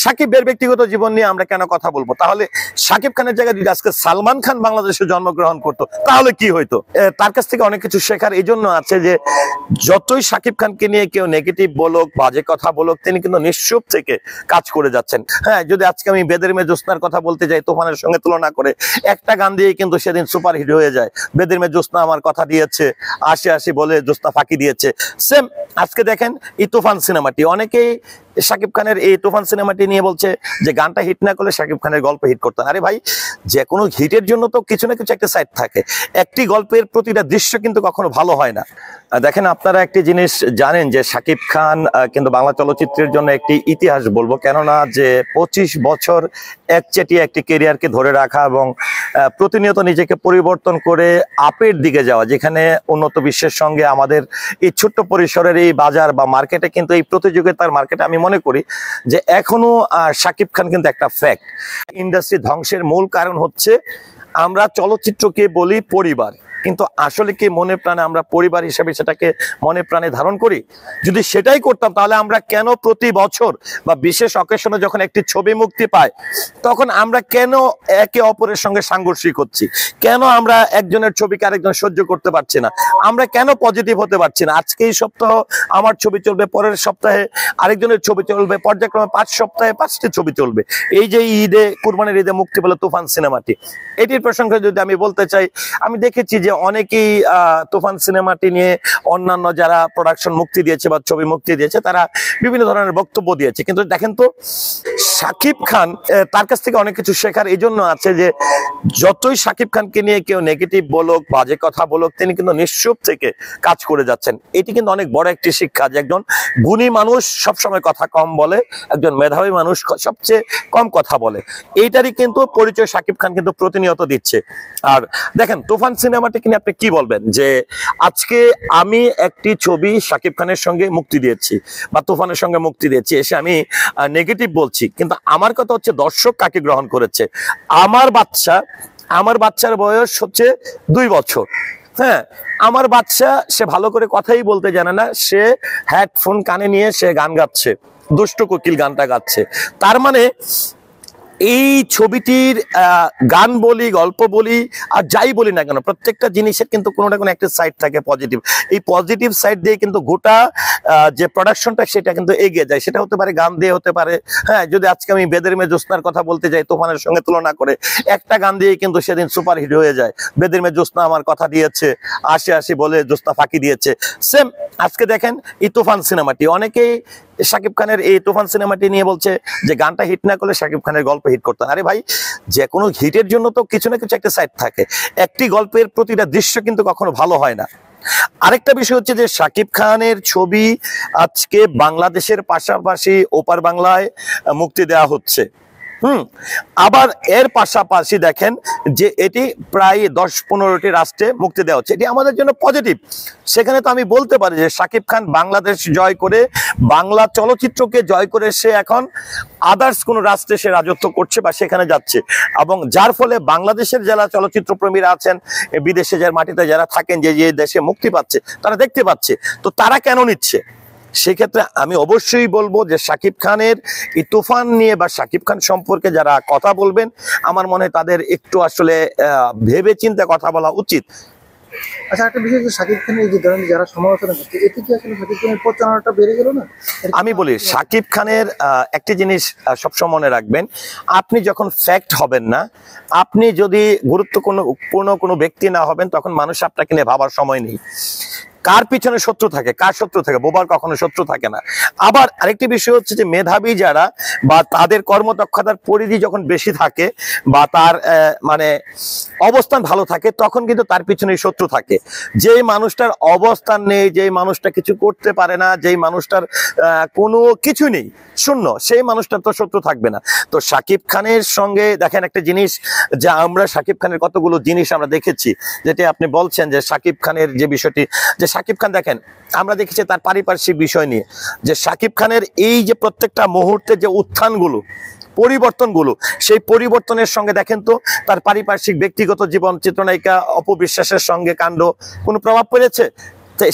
সাকিবের ব্যক্তিগত জীবন নিয়ে আমরা কেন কথা বলবো? তাহলে সাকিব খানের জায়গায় যদি আজকে সালমান খান বাংলাদেশে জন্মগ্রহণ করতো তাহলে কি হইতো? তার কাছ থেকে অনেক কিছু শেখার এই জন্য আছে যে যতই সাকিব খানকে নিয়ে কেউ নেগেটিভ বলুক, বাজে কথা বলুক, তিনি কিন্তু নিঃসুপ থেকে কাজ করে যাচ্ছেন। হ্যাঁ, যদি আজকে আমি বেদের মেয়ে জ্যোৎস্নার কথা বলতে যাই, তুফানের সঙ্গে তুলনা করে, একটা গান দিয়ে কিন্তু সেদিন সুপারহিট হয়ে যায়। বেদের মেয়ে জ্যোৎস্না আমার কথা দিয়েছে, আসি আসি বলে জ্যোৎস্না ফাঁকি দিয়েছে। সেম আজকে দেখেন এই তুফান সিনেমাটি, অনেকেই সাকিব খানের এই তুফান সিনেমাটি নিয়ে বলছে যে গানটা হিট না করলে সাকিব খানের গল্প হিট করতে। আরে ভাই, যে কোনো হিটের জন্য তো কিছু না কিছু একটা সাইড থাকে। একটি গল্পের প্রতিটা দৃশ্য কিন্তু কখনো ভালো হয় না। দেখেন, আপনারা একটি জিনিস জানেন যে সাকিব খান কিন্তু বাংলা চলচ্চিত্রের জন্য একটি ইতিহাস বলবো, কেননা যে 25 বছর একচেটিয়া একটি কেরিয়ারকে ধরে রাখা এবং প্রতিনিয়ত নিজেকে পরিবর্তন করে আপের দিকে যাওয়া, যেখানে উন্নত বিশ্বের সঙ্গে আমাদের এই ছোট্ট পরিসরের এই বাজার বা মার্কেটে কিন্তু এই প্রতিযোগিতার মার্কেটে আমি মনে করি যে এখনো সাকিব খান কিন্তু একটা ফ্যাক্ট। ইন্ডাস্ট্রি ধ্বংসের মূল কারণ হচ্ছে আমরা চলচ্চিত্রকে বলি পরিবার, কিন্তু আসলে কি মনে প্রাণে আমরা পরিবার হিসেবে সেটাকে মনে প্রাণে ধারণ করি? যদি সেটাই করতাম তাহলে আমরা কেন প্রতি বছর বা বিশেষ অকেশনে যখন একটি ছবি মুক্তি পায় তখন আমরা কেন একে অপরের সঙ্গে সাংঘর্ষিক হচ্ছি? কেন আমরা একজনের ছবিকে আরেকজন সহ্য করতে পারছি না? আমরা কেন পজিটিভ হতে পারছি না? আজকে এই সপ্তাহ আমার ছবি চলবে, পরের সপ্তাহে আরেকজনের ছবি চলবে, পর্যায়ক্রমে 5 সপ্তাহে 5টি ছবি চলবে। এই যে ঈদে, কুরবানির ঈদে মুক্তি পেল তুফান সিনেমাটি, এটির প্রসঙ্গে যদি আমি বলতে চাই, আমি দেখেছি যে অনেকেই তুফান সিনেমাটি নিয়ে অন্যান্য যারা প্রোডাকশন মুক্তি দিয়েছে বা ছবি মুক্তি দিয়েছে তারা বিভিন্ন ধরনের বক্তব্য দিয়েছে, কিন্তু দেখেন তো সাকিব খান, তার কাছ থেকে অনেক কিছু শেখার এই জন্য আছে যে যতই সাকিব খানকে নিয়ে কেউ নেগেটিভ বলুক, বাজে কথা বলুক, তিনি কিন্তু নিঃসুপ থেকে কাজ করে যাচ্ছেন। এটি কিন্তু অনেক বড় একটি শিক্ষা যে একজন গুণী মানুষ সবসময় কথা কম বলে, একজন মেধাবী মানুষ সবচেয়ে কম কথা বলে। এইটারই কিন্তু পরিচয় সাকিব খান কিন্তু প্রতিনিয়ত দিচ্ছে। আর দেখেন, তুফান সিনেমাটি কিনে আপনি কি বলবেন যে আজকে আমি একটি ছবি সাকিব খানের সঙ্গে মুক্তি দিয়েছি বা তুফানের সঙ্গে মুক্তি দিয়েছি, এসে আমি নেগেটিভ বলছি, কিন্তু আমার কথা হচ্ছে দর্শক কাকে গ্রহণ করেছে। আমার বাচ্চার বয়স হচ্ছে 2 বছর। হ্যাঁ, আমার বাচ্চা, সে ভালো করে কথাই বলতে জানে না, সে হেডফোন কানে নিয়ে সে গান গাচ্ছে, দুষ্ট কোকিল গানটা গাচ্ছে। তার মানে এই ছবিটির গান বলি, গল্প বলি আর যাই বলি না কেন, প্রত্যেকটা জিনিসের কিন্তু কোনো না কোনো একটা সাইড থাকে পজিটিভ। এই পজিটিভ সাইড দিয়ে কিন্তু গোটা যে প্রোডাকশনটা সেটা কিন্তু এগিয়ে যায়। সেটা হতে পারে গান দিয়ে, হতে পারে, হ্যাঁ, যদি আজকে আমি বেদের মেয়ে জ্যোৎস্নার কথা বলতে যাই, তুফানের সঙ্গে তুলনা করে, একটা গান দিয়ে কিন্তু সেদিন সুপারহিট হয়ে যায়। বেদের মেয়ে জ্যোৎস্না আমার কথা দিয়েছে, আসি আসি বলে জ্যোৎস্না ফাঁকি দিয়েছে। সেম আজকে দেখেন এই তুফান সিনেমাটি, অনেকেই সাকিব খানের এই তুফান সিনেমাটি নিয়ে বলছে যে গানটা হিট না করলে সাকিব খানের গল্প হিট করতে। আরে ভাই, যে কোনো হিটের জন্য তো কিছু না কিছু একটা সাইড থাকে। একটি গল্পের প্রতিটা দৃশ্য কিন্তু কখনো ভালো হয় না। আরেকটা বিষয় হচ্ছে যে সাকিব খানের ছবি আজকে বাংলাদেশের পাশাপাশি ওপার বাংলায় মুক্তি দেওয়া হচ্ছে। আবার এর পাশাপাশি দেখেন যে এটি প্রায় 10-15টি রাষ্ট্রে মুক্তি দেওয়া হচ্ছে। এটি আমাদের জন্য পজিটিভ। সেখানে তো আমি বলতে পারি যে সাকিব খান বাংলাদেশ জয় করে, বাংলা চলচ্চিত্রকে জয় করে সে এখন আদার্স কোনো রাষ্ট্রে সে রাজত্ব করছে বা সেখানে যাচ্ছে, এবং যার ফলে বাংলাদেশের যারা চলচ্চিত্র প্রেমীরা আছেন, বিদেশে যার মাটিতে যারা থাকেন, যে যে দেশে মুক্তি পাচ্ছে তারা দেখতে পাচ্ছে, তো তারা কেন নিচ্ছে? সেক্ষেত্রে আমি অবশ্যই বলবো যে সাকিব খানের এই তুফান নিয়ে বা সাকিব খান সম্পর্কে যারা কথা বলবেন, আমার মনে হয় তাদের একটু আসলে ভেবে চিন্তে কথা বলা উচিত। আচ্ছা, একটা বিষয় যে সাকিব খানের এই যে ধরেন যারা সমালোচনা করছে, এতে কি আসলে সাকিব খানের প্রচারণাটা বেড়ে গেল না? আমি বলি সাকিব খানের একটি জিনিস সবসময় মনে রাখবেন, আপনি যখন ফ্যাক্ট হবেন না, আপনি যদি গুরুত্বপূর্ণ কোনো ব্যক্তি না হবেন, তখন মানুষ আপনাকে নিয়ে ভাবার সময় নেই। কার পিছনে শত্রু থাকে, কার শত্রু থাকে, বোবার কখনো শত্রু থাকে না। আবার আরেকটি বিষয় হচ্ছে যে মেধাবী যারা বা তাদের কর্মদক্ষতার পরিধি যখন বেশি থাকে বা তার মানে অবস্থান ভালো থাকে, তখন কিন্তু তার পিছনে শত্রু থাকে। যেই মানুষটার অবস্থান নেই, যেই মানুষটা কিছু করতে পারে না, যেই মানুষটার কোনো কিছু নেই, শূন্য, সেই মানুষটার তো শত্রু থাকবে না। তো সাকিব খানের সঙ্গে দেখেন একটা জিনিস, যে আমরা সাকিব খানের কতগুলো জিনিস আমরা দেখেছি, যেটা আপনি বলছেন যে সাকিব খানের যে বিষয়টি, যে সাকিব খান দেখেন আমরা দেখেছি তার পারিপার্শ্বিক বিষয় নিয়ে, যে সাকিব খানের এই যে প্রত্যেকটা মুহূর্তে যে উত্থানগুলো, পরিবর্তনগুলো, সেই পরিবর্তনের সঙ্গে দেখেন তো তার পারিপার্শ্বিক ব্যক্তিগত জীবন, চিত্রনায়িকা অপবিশ্বাসের সঙ্গে কাণ্ড কোনো প্রভাব পড়েছে?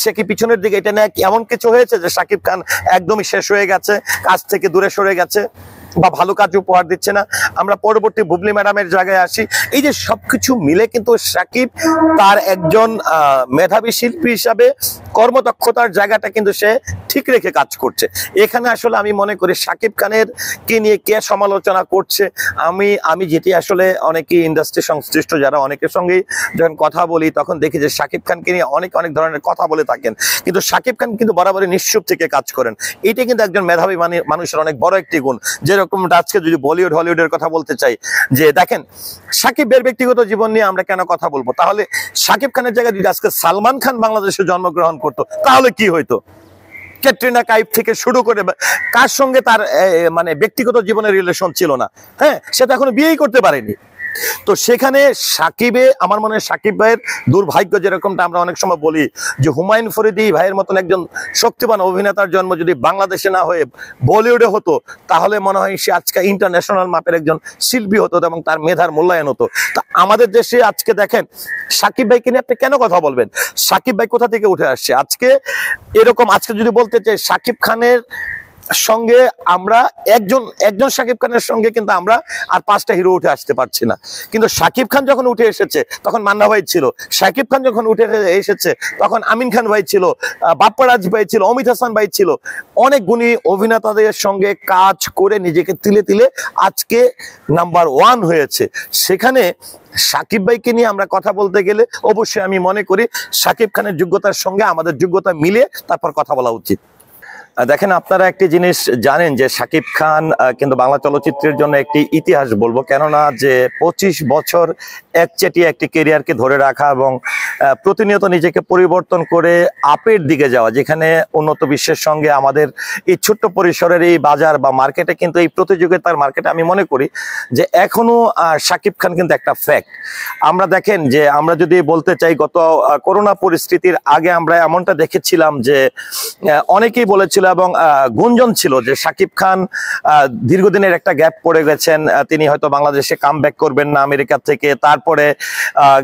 সে কি পিছনের দিকে এটা নিয়ে এমন কিছু হয়েছে যে সাকিব খান একদমই শেষ হয়ে গেছে, কাজ থেকে দূরে সরে গেছে? বা ভালো কাজ উপহার দিচ্ছে না। আমরা পরবর্তী বুবলি ম্যাডামের জায়গায় আসি। এই যে সবকিছু মিলে কিন্তু সাকিব তার একজন মেধাবী শিল্পী হিসাবে কর্মদক্ষতার জায়গাটা কিন্তু সে ঠিক রেখে কাজ করছে। এখানে আসলে আমি মনে করি সাকিব খানের কে নিয়ে কে সমালোচনা করছে, আমি যেটি আসলে অনেকেই ইন্ডাস্ট্রি সংশ্লিষ্ট যারা অনেকের সঙ্গেই যখন কথা বলি তখন দেখি যে সাকিব খানকে নিয়ে অনেক ধরনের কথা বলে থাকেন, কিন্তু সাকিব খান কিন্তু বরাবরই নিশ্চুপ থেকে কাজ করেন। এটা কিন্তু একজন মেধাবী মানুষের অনেক বড় একটি গুণ। যেরকম আজকে যদি বলিউড হলিউডের কথা বলতে চাই, যে দেখেন সাকিবের ব্যক্তিগত জীবন নিয়ে আমরা কেন কথা বলবো, তাহলে সাকিব খানের জায়গায় যদি আজকে সালমান খান বাংলাদেশে জন্মগ্রহণ করতো তাহলে কি হইতো? ক্যাটরিনা কাইফ থেকে শুরু করে কার সঙ্গে তার মানে ব্যক্তিগত জীবনের রিলেশন ছিল না, হ্যাঁ, সে তো এখনো বিয়েই করতে পারেনি। তো সেখানে সাকিবে আমার মনে হয় সাকিব ভাইয়ের দুর্ভাগ্য, যেরকমটা আমরা অনেক সময় বলি যে হুমায়ুন ফরিদি ভাইয়ের মতন একজন শক্তিমান অভিনেতার জন্ম যদি বাংলাদেশে না হয়ে বলিউডে হতো তাহলে মনে হয় সে আজকে ইন্টারন্যাশনাল মাপের একজন শিল্পী হতো এবং তার মেধার মূল্যায়ন হতো। তা আমাদের দেশে আজকে দেখেন সাকিব ভাইকে নিয়ে আপনি কেন কথা বলবেন? সাকিব ভাই কোথা থেকে উঠে আসছে আজকে? এরকম আজকে যদি বলতে চাই সাকিব খানের সঙ্গে আমরা একজন সাকিব খানের সঙ্গে কিন্তু আমরা আর 5টা হিরো উঠে আসতে পারছি না। কিন্তু সাকিব খান যখন উঠে এসেছে তখন মান্না ভাই ছিল, সাকিব খান যখন উঠে এসেছে তখন আমিন খান ভাই ছিল, বাপ্পারাজ ভাই ছিল, অমিত হাসান ভাই ছিল। অনেক গুণী অভিনেতাদের সঙ্গে কাজ করে নিজেকে তিলে তিলে আজকে নাম্বার 1 হয়েছে। সেখানে সাকিব ভাইকে নিয়ে আমরা কথা বলতে গেলে অবশ্যই আমি মনে করি সাকিব খানের যোগ্যতার সঙ্গে আমাদের যোগ্যতা মিলিয়ে তারপর কথা বলা উচিত। দেখেন আপনারা একটি জিনিস জানেন যে সাকিব খান কিন্তু বাংলা চলচ্চিত্রের জন্য একটি ইতিহাস বলবো, কেননা যে 25 বছর একচেটিয়া একটি ক্যারিয়ারকে ধরে রাখা এবং প্রতিনিয়ত নিজেকে পরিবর্তন করে আপের দিকে যাওয়া, যেখানে উন্নত বিশ্বের সঙ্গে আমাদের এই ছোট্ট পরিসরের এই বাজার বা মার্কেটে কিন্তু এই প্রতিযোগিতার মার্কেটে আমি মনে করি যে এখনো সাকিব খান কিন্তু একটা ফ্যাক্ট। আমরা দেখেন যে আমরা যদি বলতে চাই গত করোনা পরিস্থিতির আগে আমরা এমনটা দেখেছিলাম যে অনেকেই বলেছিল এবং গুঞ্জন ছিল যে সাকিব খান দীর্ঘদিনের একটা গ্যাপ পড়ে গেছেন, তিনি হয়তো বাংলাদেশে কামব্যাক করবেন না আমেরিকা থেকে, তারপরে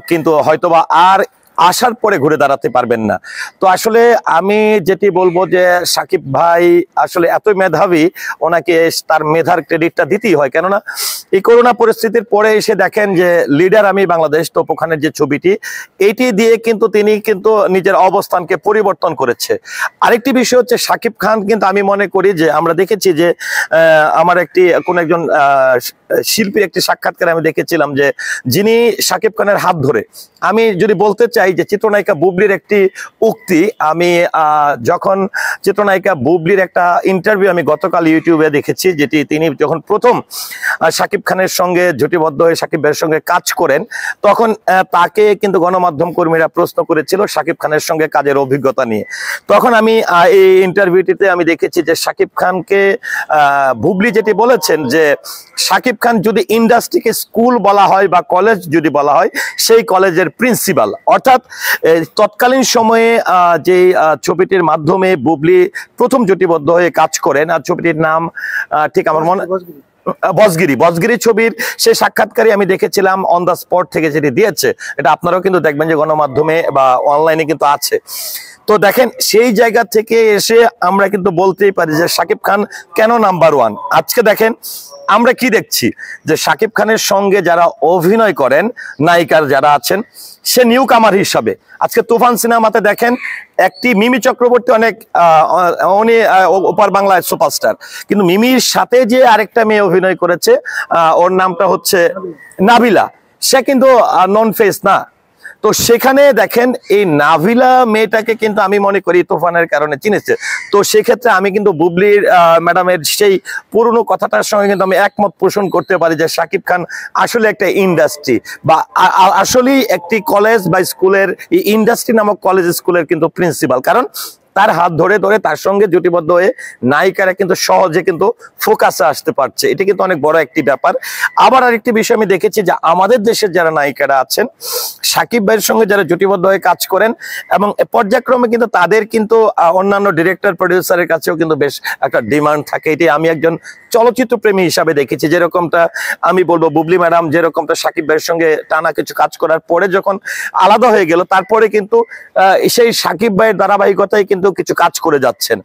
কিন্তু হয়তোবা আর আসার পরে ঘুরে দাঁড়াতে পারবেন না। তো আসলে আমি যেটি বলবো যে সাকিব ভাই আসলে এত মেধাবী, ওনাকে তার মেধার ক্রেডিটটা দিতেই হয়, কেননা এই করোনা পরিস্থিতির পরে এসে দেখেন যে লিডার আমি বাংলাদেশ তোপ খানের যে ছবিটি, এইটি দিয়ে কিন্তু তিনি কিন্তু নিজের অবস্থানকে পরিবর্তন করেছে। আরেকটি বিষয় হচ্ছে সাকিব খান কিন্তু আমি মনে করি যে আমরা দেখেছি যে আমার কোন একজন শিল্পীর একটি সাক্ষাৎকারে আমি দেখেছিলাম যে যিনি সাকিব খানের হাত ধরে, আমি যদি বলতে চাই যে চিত্রনায়িকা বুবলির একটি উক্তি, আমি যখন চিত্রনায়িকা বুবলির একটা ইন্টারভিউ আমি গতকাল ইউটিউবে দেখেছি, যেটি তিনি যখন প্রথম সাকিব খানের সঙ্গে জুটিবদ্ধ হয়ে সাকিব ভাইয়ের সঙ্গে কাজ করেন তখন তাকে কিন্তু গণমাধ্যম কর্মীরা প্রশ্ন করেছিল সাকিব খানের সঙ্গে কাজের অভিজ্ঞতা নিয়ে। তখন আমি এই ইন্টারভিউটিতে আমি দেখেছি যে সাকিব খানকে বুবলি যেটি বলেছেন যে সাকিব খান যদি ইন্ডাস্ট্রিকে স্কুল বলা হয় বা কলেজ যদি বলা হয় সেই কলেজের প্রিন্সিপাল। অর্থাৎ তৎকালীন সময়ে যে ছবিটির মাধ্যমে বুবলি প্রথম জুটিবদ্ধ হয়ে কাজ করেন, আর ছবিটির নাম ঠিক আমার মনে বসগিরি ছবির সেই সাক্ষাৎকারই আমি দেখেছিলাম অন দ্য স্পট থেকে যেটি দিয়েছে, এটা আপনারাও কিন্তু দেখবেন যে গণমাধ্যমে বা অনলাইনে কিন্তু আছে। তো দেখেন সেই জায়গা থেকে এসে আমরা কিন্তু বলতেই পারি যে সাকিব খান কেন নাম্বার 1। আজকে দেখেন আমরা কি দেখছি যে সাকিব খানের সঙ্গে যারা অভিনয় করেন নায়িকার যারা আছেন সে নিউ কামার হিসাবে আজকে তুফান সিনেমাতে দেখেন একটি মিমি চক্রবর্তী অনেক উনি ওপার বাংলায় সুপারস্টার, কিন্তু মিমির সাথে যে আরেকটা মেয়ে অভিনয় করেছে ওর নামটা হচ্ছে নাবিলা, সে কিন্তু নন ফেস না। তো সেখানে দেখেন এই নাভিলা মেয়েটাকে কিন্তু আমি মনে করি তুফানের কারণে চিনেছে। তো সেক্ষেত্রে আমি কিন্তু বুবলির ম্যাডামের সেই পুরনো কথাটার সঙ্গে কিন্তু আমি একমত পোষণ করতে পারি যে সাকিব খান আসলে একটা ইন্ডাস্ট্রি বা আসলেই একটি কলেজ বা স্কুলের এই ইন্ডাস্ট্রি নামক কলেজ স্কুলের কিন্তু প্রিন্সিপাল, কারণ তার হাত ধরে ধরে তার সঙ্গে জুটিবদ্ধ হয়ে নায়িকারা কিন্তু সহজে কিন্তু ফোকাসে আসতে পারছে, এটা কিন্তু অনেক বড় একটি ব্যাপার। আবার আরেকটি বিষয় আমি দেখেছি যে আমাদের দেশের যারা নায়িকারা আছেন সাকিব ভাইয়ের সঙ্গে যারা জুটিবদ্ধ হয়ে কাজ করেন এবং পর্যায়ক্রমে কিন্তু তাদের কিন্তু অন্যান্য ডিরেক্টর প্রডিউসারের কাছেও কিন্তু বেশ একটা ডিমান্ড থাকে। এটি আমি একজন চলচ্চিত্র প্রেমী হিসাবে দেখেছি, যেরকমটা আমি বলবো বুবলি ম্যাডাম যেরকমটা সাকিব ভাইয়ের সঙ্গে টানা কিছু কাজ করার পরে যখন আলাদা হয়ে গেল তারপরে কিন্তু সেই সাকিব ভাইয়ের ধারাবাহিকতায় কিন্তু কিছু কাজ করে যাচ্ছেন।